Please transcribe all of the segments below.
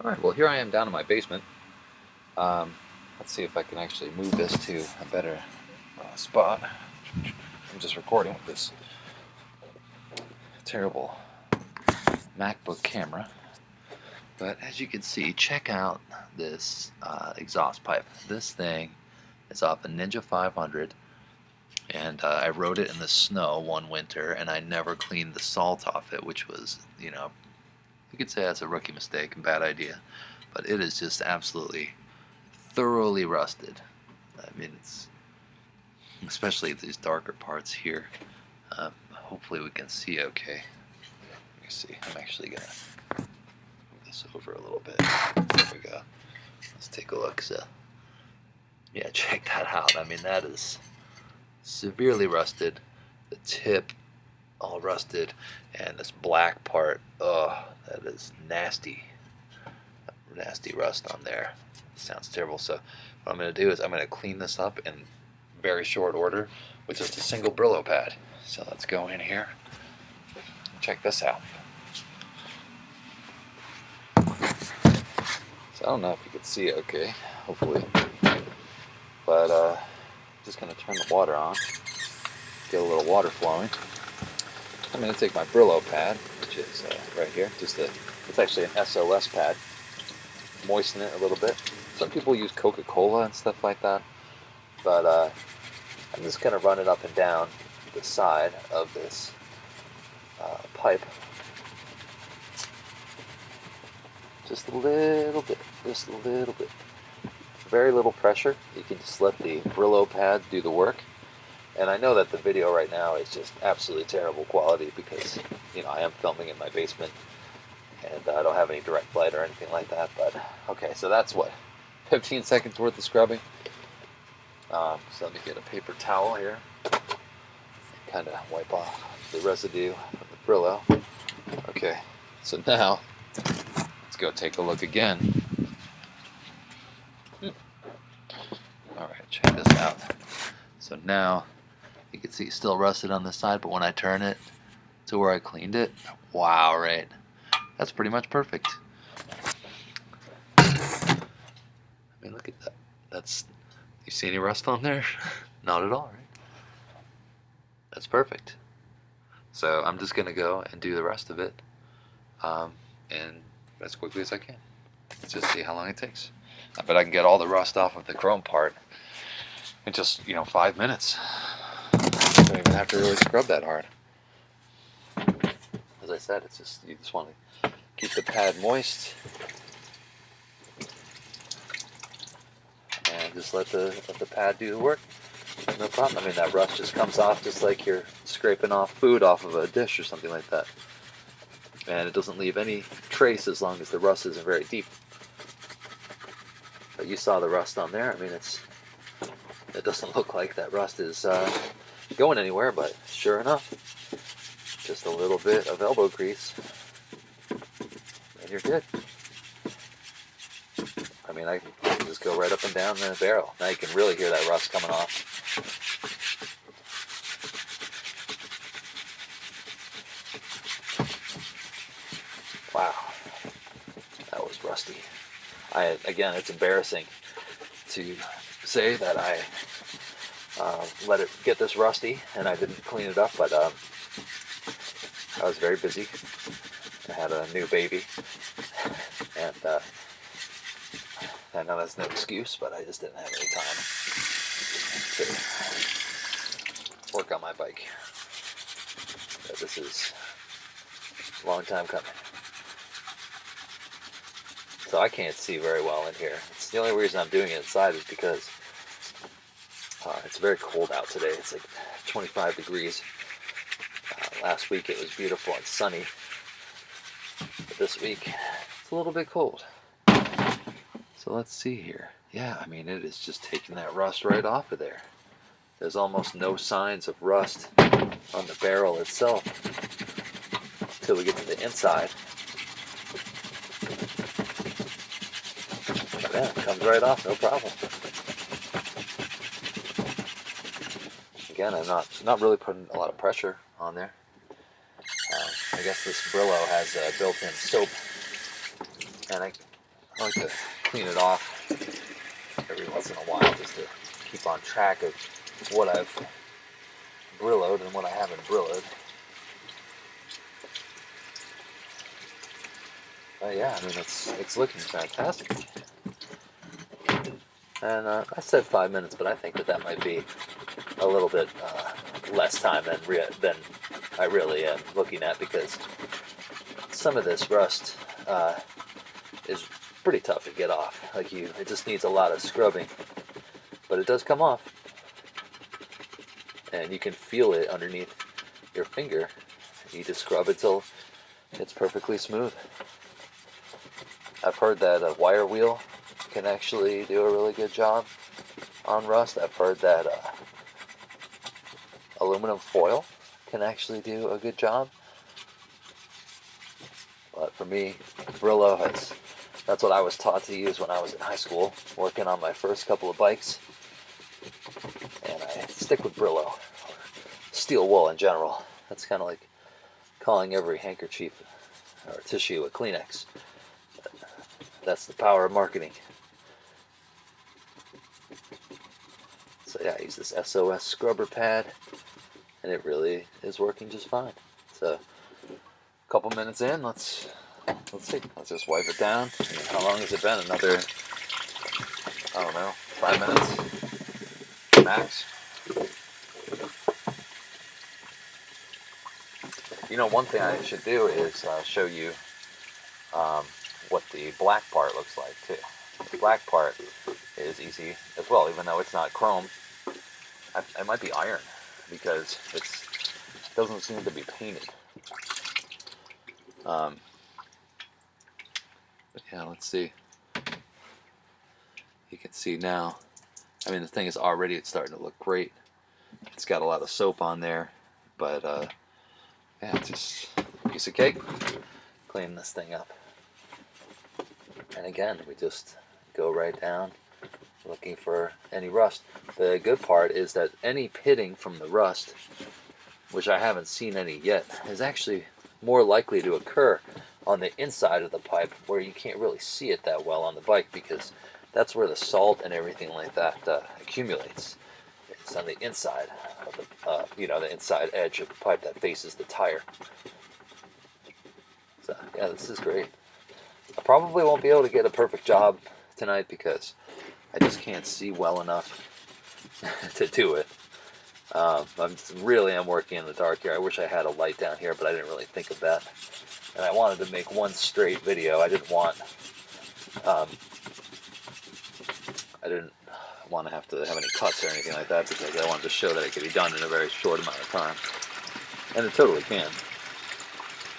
Alright, well here I am down in my basement. Um, let's see if I can actually move this to a better spot. I'm just recording with this terrible MacBook camera. But as you can see, check out this exhaust pipe. This thing is off a Ninja 500, and I rode it in the snow one winter, and I never cleaned the salt off it, which was, you could say that's a rookie mistake and bad idea. But it is just absolutely thoroughly rusted. I mean, it's especially these darker parts here. Hopefully we can see okay. Let me see. I'm actually gonna move this over a little bit. There we go. Let's take a look. So, yeah, check that out. I mean, that is severely rusted. The tip all rusted, and this black part, oh, that is nasty. Nasty rust on there. Sounds terrible. So what I'm going to do is I'm going to clean this up in very short order with just a single Brillo pad. So let's go in here and check this out. So I don't know if you can see it okay, hopefully, but just going to turn the water on, get a little water flowing. I'm going to take my Brillo pad, which is right here, it's actually an SOS pad, moisten it a little bit. Some people use Coca-Cola and stuff like that, but I'm just going to run it up and down the side of this pipe. Just a little bit, just a little bit. Very little pressure. You can just let the Brillo pad do the work. And I know that the video right now is just absolutely terrible quality because, I am filming in my basement and I don't have any direct light or anything like that. But okay, so that's what, 15 seconds worth of scrubbing. So let me get a paper towel here, kind of wipe off the residue from the Brillo. Okay, so now let's go take a look again. Alright, check this out. So now you can see it's still rusted on the side, but when I turn it to where I cleaned it, wow, right? That's pretty much perfect. I mean, look at that. You see any rust on there? Not at all, right? That's perfect. So I'm just going to go and do the rest of it, and as quickly as I can. Let's just see how long it takes. I bet I can get all the rust off of the chrome part in just, 5 minutes. Don't even have to really scrub that hard. As I said, it's just, you just want to keep the pad moist and just let the pad do the work. No problem. I mean, that rust just comes off just like you're scraping off food off of a dish or something like that. And it doesn't leave any trace as long as the rust isn't very deep. But you saw the rust on there. I mean, it doesn't look like that rust is going anywhere, but sure enough, just a little bit of elbow grease and you're good. I mean, I can just go right up and down the barrel. Now you can really hear that rust coming off. Wow, that was rusty. Again, it's embarrassing to say that I let it get this rusty and I didn't clean it up, but I was very busy. I had a new baby, and I know that's no excuse, but I just didn't have any time to work on my bike. But this is a long time coming. So I can't see very well in here. It's the only reason I'm doing it inside is because it's very cold out today. It's like 25 degrees. Last week it was beautiful and sunny. But this week it's a little bit cold. So let's see here. Yeah, I mean, it is just taking that rust right off of there. There's almost no signs of rust on the barrel itself until we get to the inside. Yeah, it comes right off, no problem. Again, I'm not really putting a lot of pressure on there. I guess this Brillo has a built-in soap, and I like to clean it off every once in a while just to keep on track of what I've Brilloed and what I haven't Brilloed. But yeah, I mean it's looking fantastic. And I said 5 minutes, but I think that might be a little bit less time than I really am looking at, because some of this rust is pretty tough to get off. It just needs a lot of scrubbing, but it does come off, and you can feel it underneath your finger. You just scrub it till it's perfectly smooth. I've heard that a wire wheel can actually do a really good job on rust. I've heard that aluminum foil can actually do a good job. But for me, Brillo that's what I was taught to use when I was in high school, working on my first couple of bikes. And I stick with Brillo. Steel wool in general. That's kind of like calling every handkerchief or tissue a Kleenex. That's the power of marketing. So yeah, I use this SOS scrubber pad, and it really is working just fine. So a couple minutes in, let's see. Let's just wipe it down. How long has it been? Another, I don't know, 5 minutes max. You know, one thing I should do is show you what the black part looks like too. The black part is easy as well, even though it's not chrome. It might be iron, because it doesn't seem to be painted. But yeah, let's see. You can see now. I mean, the thing is already, it's starting to look great. It's got a lot of soap on there, but yeah, it's just a piece of cake. Clean this thing up. And again, we just go right down looking for any rust. The good part is that any pitting from the rust, which I haven't seen any yet, is actually more likely to occur on the inside of the pipe, where you can't really see it that well on the bike, because that's where the salt and everything like that accumulates. It's on the inside of the, the inside edge of the pipe that faces the tire. So yeah, this is great. I probably won't be able to get a perfect job tonight because I just can't see well enough to do it. I really am working in the dark here. I wish I had a light down here, but I didn't really think of that. And I wanted to make one straight video. I didn't want to have to have any cuts or anything like that, because I wanted to show that it could be done in a very short amount of time. And it totally can.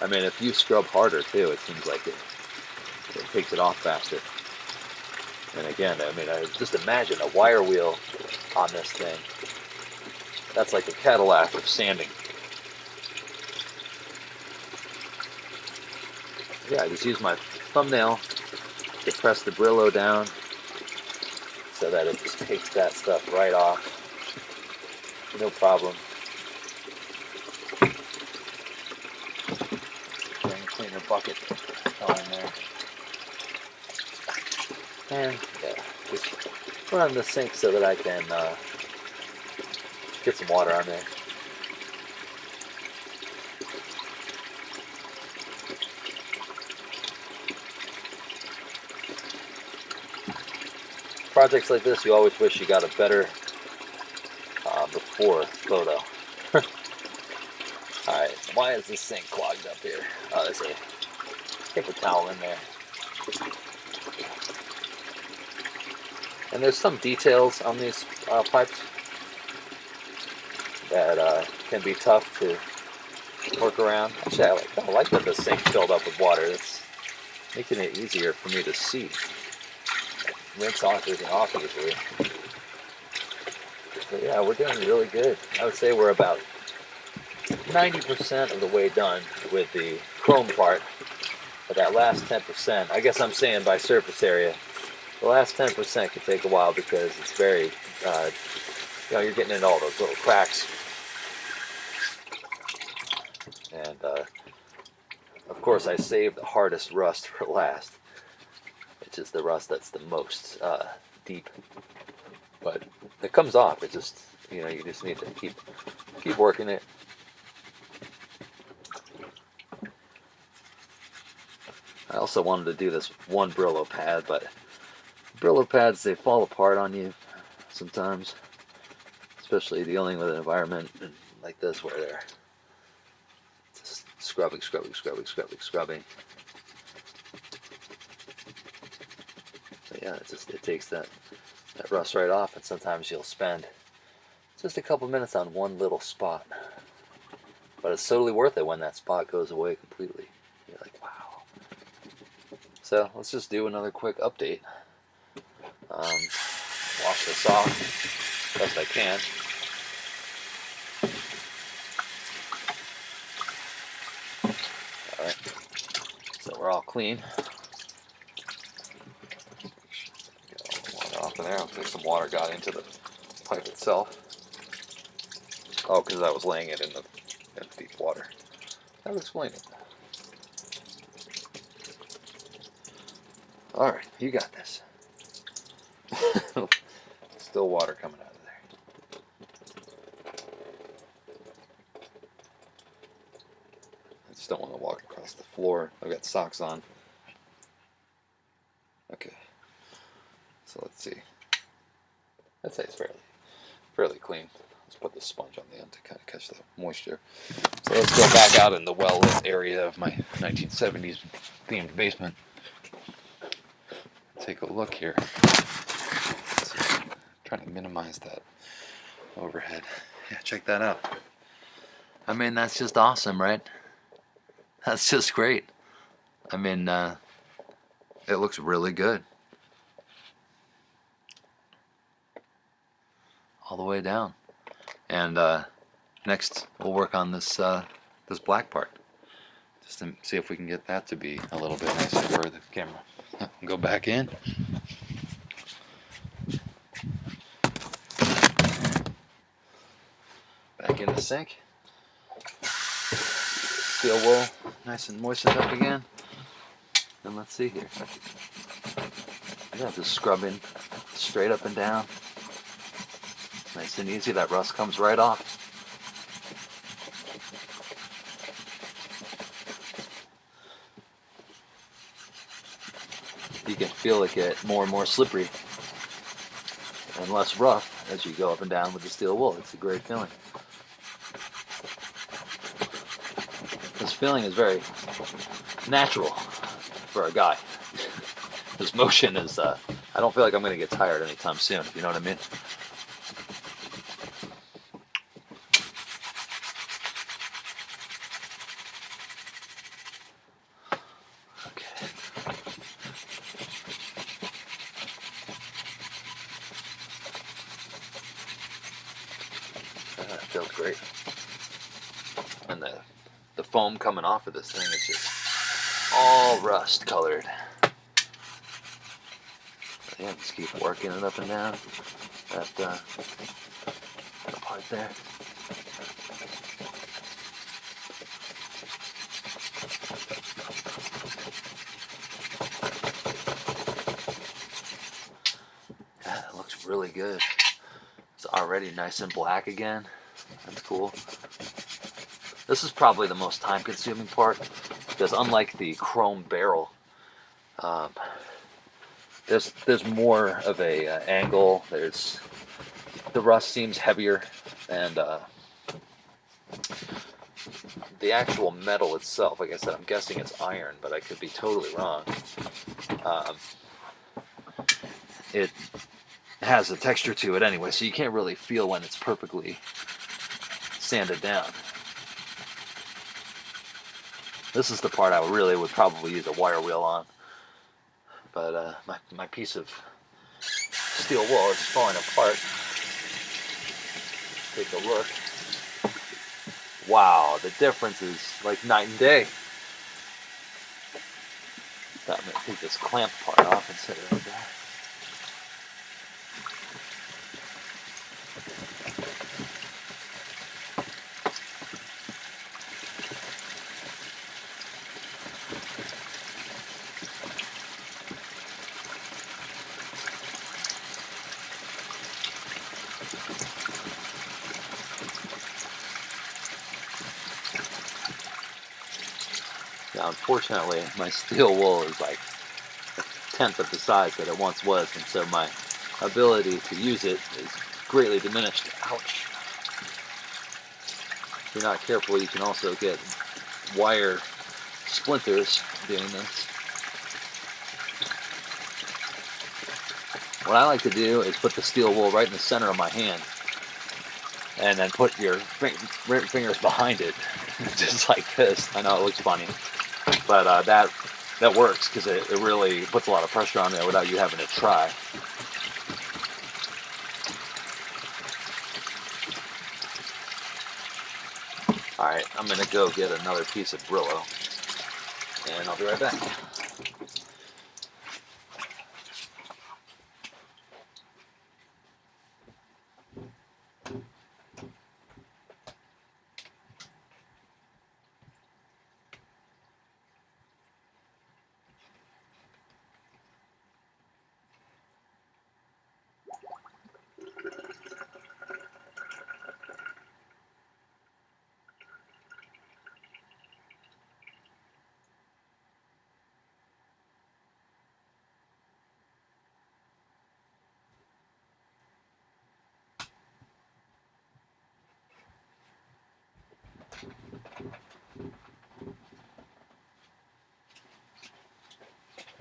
I mean, if you scrub harder too, it seems like it takes it off faster. And again, I mean, just imagine a wire wheel on this thing. That's like a Cadillac of sanding. Yeah, I just use my thumbnail to press the Brillo down so that it just takes that stuff right off. No problem. Bring a cleaner bucket on there. And yeah, just put on the sink so that I can get some water on there. Projects like this, you always wish you got a better before photo. Alright, why is this sink clogged up here? Oh, there's a paper towel in there. And there's some details on these pipes that can be tough to work around. Actually, I kind of like that the sink's filled up with water. It's making it easier for me to see. Rinse off isn't off usually. But yeah, we're doing really good. I would say we're about 90% of the way done with the chrome part. But that last 10%, I guess I'm saying by surface area, the last 10% could take a while, because it's very, you're getting into all those little cracks. And of course I saved the hardest rust for last. which is the rust that's the most deep. But it comes off. It just, you just need to keep working it. I also wanted to do this one Brillo pad, but Brillo pads, they fall apart on you sometimes, especially dealing with an environment like this where they're just scrubbing. But yeah, it takes that rust right off, and sometimes you'll spend just a couple minutes on one little spot, but it's totally worth it when that spot goes away completely. You're like, wow. So let's just do another quick update. Wash this off best I can. Alright, so we're all clean. Get water off in there. I think some water got into the pipe itself. Oh, because I was laying it in the deep water. That'll explain it. Alright, you got this. Still water coming out of there. I just don't want to walk across the floor. I've got socks on. Okay. So let's see. I'd say it's fairly clean. Let's put the sponge on the end to kind of catch the moisture. So let's go back out in the well-lit area of my 1970s themed basement. Take a look here. Trying to minimize that overhead. Yeah, check that out. I mean, that's just awesome, right? That's just great. I mean, it looks really good. All the way down. And next, we'll work on this this black part. Just to see if we can get that to be a little bit nicer for the camera. Go back in. Back in the sink. Steel wool, nice and moistened up again. And let's see here. Yeah, just scrubbing straight up and down. Nice and easy. That rust comes right off. You can feel it get more and more slippery and less rough as you go up and down with the steel wool. It's a great feeling. This feeling is very natural for a guy. This motion is, I don't feel like I'm going to get tired anytime soon, you know what I mean? Okay. That feels great. And the foam coming off of this thing is just all rust colored. Yeah, just keep working it up and down. That part there. Yeah, it looks really good. It's already nice and black again. That's cool. This is probably the most time-consuming part because unlike the chrome barrel, there's more of a angle. The rust seems heavier, and the actual metal itself, like I said, I'm guessing it's iron, but I could be totally wrong. It has a texture to it anyway, so you can't really feel when it's perfectly sanded down. This is the part I really would probably use a wire wheel on. But my piece of steel wool is falling apart. Take a look. Wow, the difference is like night and day. I'm going to take this clamp part off and set it right there. Now, unfortunately, my steel wool is like a tenth of the size that it once was, and so my ability to use it is greatly diminished. Ouch. If you're not careful, you can also get wire splinters doing this. What I like to do is put the steel wool right in the center of my hand, and then put your fingers behind it, just like this. I know it looks funny, but that works because it really puts a lot of pressure on there without you having to try. Alright, I'm going to go get another piece of Brillo, and I'll be right back.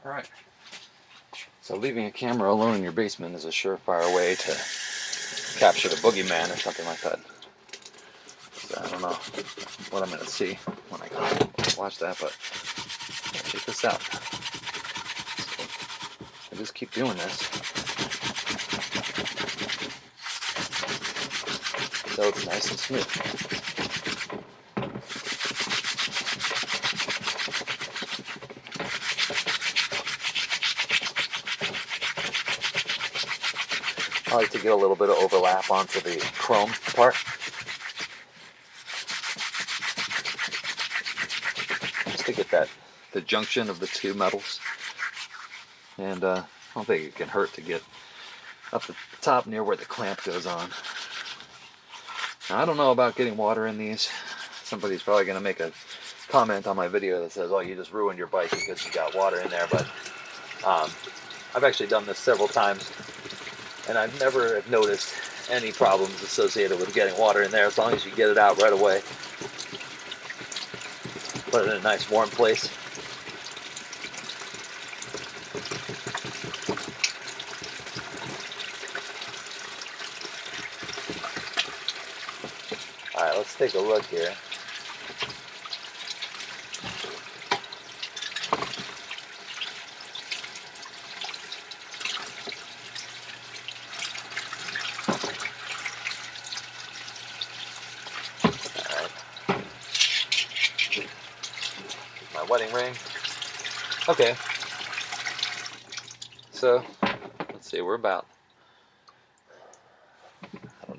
Alright, so leaving a camera alone in your basement is a surefire way to capture the boogeyman or something like that. So I don't know what I'm going to see when I watch that, but check this out. So I just keep doing this so it's nice and smooth. I like to get a little bit of overlap onto the chrome part. Just to get the junction of the two metals. And I don't think it can hurt to get up the top near where the clamp goes on. Now, I don't know about getting water in these. Somebody's probably going to make a comment on my video that says, oh, you just ruined your bike because you got water in there. But I've actually done this several times, and I've never noticed any problems associated with getting water in there as long as you get it out right away. Put it in a nice warm place. Alright, let's take a look here. My wedding ring. Okay. So, let's see, we're about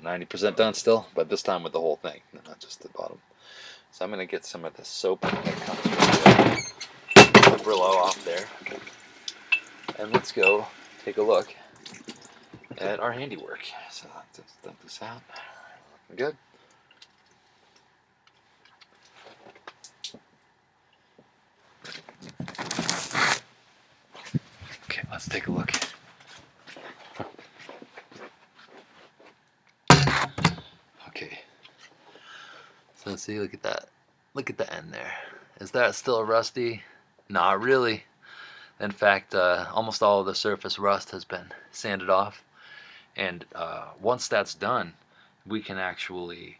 90% done still, but this time with the whole thing, not just the bottom. So I'm going to get some of the soap that comes with the Brillo off there. And let's go take a look at our handiwork. So let's just dump this out. Looking good. Okay, let's take a look. Okay. So see, look at that. Look at the end there. Is that still rusty? Not really. In fact, almost all of the surface rust has been sanded off. And once that's done, we can actually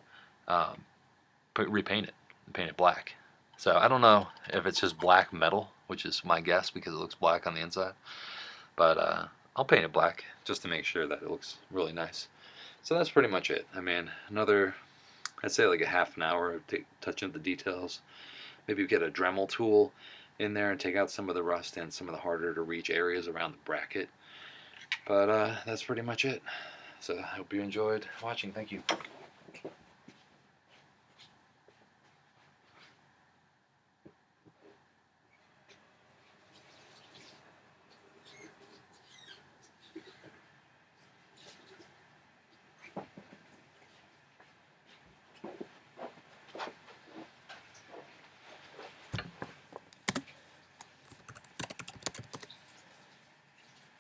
repaint it and paint it black. So I don't know if it's just black metal, which is my guess because it looks black on the inside. But I'll paint it black just to make sure that it looks really nice. So that's pretty much it. I mean, another, I'd say like a half an hour of touching up the details. Maybe get a Dremel tool in there and take out some of the rust and some of the harder to reach areas around the bracket. But that's pretty much it. So I hope you enjoyed watching. Thank you.